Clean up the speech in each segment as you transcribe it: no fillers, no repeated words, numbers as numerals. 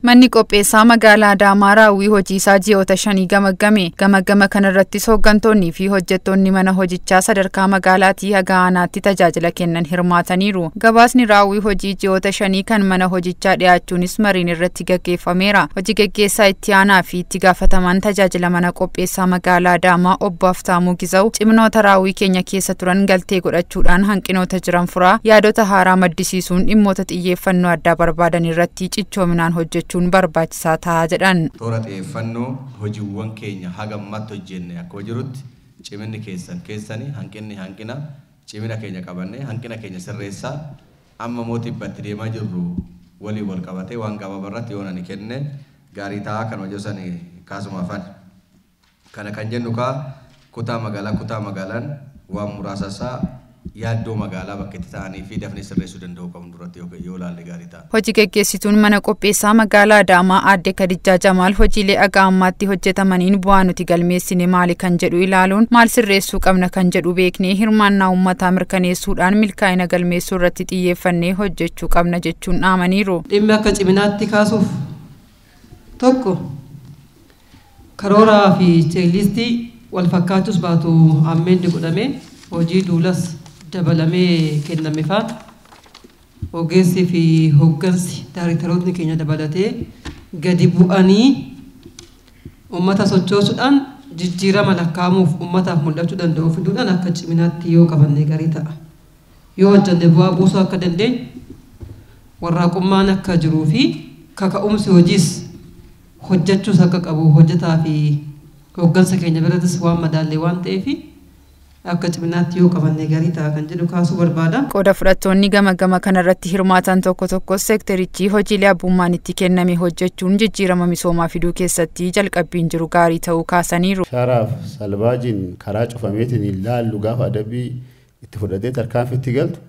Manni qopheessaa magaalaa Adaamaa raawwii hojii isaa ji'oota 5 gamaggame. Gamaggama kanarratti hooggantoonni fi hojjettoonni mana hojichaa sadarkaa magaalaatii haga aanaatti tajaajila kennan hirmaataniiru. Gabaasni raawwii hojii ji'oota 5 kan mana hojichaa dhiyaachuunis mariin irratti gaggeeffameera. Hojii gaggeessaa itti aanaa fi itti gaafatamaan tajaajila mana qopheessaa magaalaa Adaamaa obbo Haftaamuu Gizaa'u cimnoota raawwii keenya keessa turan galtee godhachuudhaan hanqinoota jiran furaa yaadota haaraa maddisiisuun dhimmoota xiyyeeffannoo addaa barbaadan irratti cichoominaan hojjechuun barbaachisaa ta'a jedhan. Toora xiyyeeffannoo hojiiwwan keenya hagammatti hojjenne akka jirutti ciminni keessanii hanqina cimina keenya qabannee hanqina keenya sirreessaa amma mootii ibbatti deemaa jirru walii wal qabatee waan qababarratti yoonani kenne gaarii ta'a kan hojjetan kaasumaafan. Kana kan jennu kutaa magaalaan waan muraasasaa yaaddoo magaalaa bakka itti ta'anii fi dafnee sirreessuu danda'u qabu duratti yoo ilaalle gaarii ta'a. Hojii gaggeessituun mana qopheessaa magaalaa Adaamaa aadde Kadijaa Jamaal hojiilee aga ammaatti hojjetamaniin bu'aa nuti galmeessine maali kan jedhu ilaaluun maal sirreessuu qabna kan jedhu beeknee hirmaannaa uummataa mirkaneessuudhaan milkaa'ina galmeessuu irratti xiyyeeffannee hojjechuu qabna jechuun dhaamaniiru. Dhimmi akka ciminaatti kaasuuf tokko karooraa fi cheeklistii wal fakkaatus baatu ammeenni godhamee hojii duulas dabalamee kenname fa'a ogeessi fi hooggansi daareektaroonni keenya dabalatee gadi bu'anii uummata sochoosuudhaan jijjiirama lakkaamuuf uummataaf mul'achuu danda'u fiduudhaan akka ciminaatti yoo qabanne gaarii ta'a. Yoo hojjanne bu'aa buusuu akka dandeenyu warraaqummaan akka jiruu fi kaka'umsi hojiis hojjechuus akka qabu hojjetaa fi hooggansa keenya birattis waan madaallee waan ta'eef akka ciminaatti yoo qabanne gaarii ta'a kan jedhu kaasuu barbaada. Qooda fudhattoonni gama kanarratti hirmaatan tokko seekterichi hojiilee abbummaan itti kenname hojjechuun jijjiirama misoomaa fiduu keessatti jalqabbiin jiru gaarii ta'uu kaasaniiru. Sharaaf salbaajiin karaa cufameetiin ilaallu gaafa adabbii itti fudhatee tarkaanfitti galtu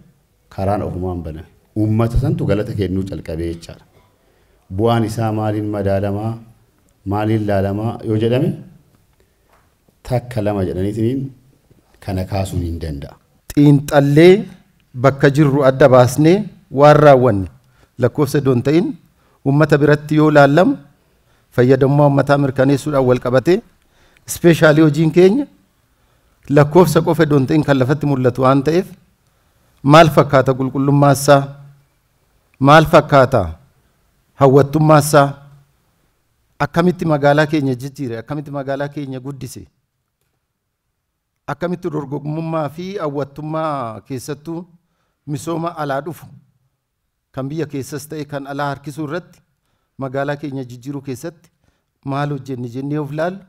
karaan ofumaan baname. Uummata santu galata kennuu calqabee jechaadha. Bu'aan isaa maaliin madaalamaa maaliin laalamaa yoo jedhame takka lama jedhaniitiin kana kaasuun hin danda'a. Xiinxallee bakka jirru adda baasnee waan raawwanne lakkoofsa doon ta'in uummata biratti yoo laallamu fayyadamummaa uummataa mirkaneessuudhaan wal qabatee ispeeshaalii hojiin keenya lakkoofsa qofa doon ta'in kan lafatti mul'atu waan ta'eef maal fakkaata qulqullummaassaa maal fakkaata hawwattummaassaa akkamitti magaalaa keenya jijjiire akkamitti magaalaa keenya guddise akkamitti dorgomummaa fi hawwattummaa keessattuu misooma alaa dhufu kan biyya keessas ta'e kan alaa harkisuu irratti magaalaa keenya jijjiiruu keessatti maal hojjenne jennee of laallu.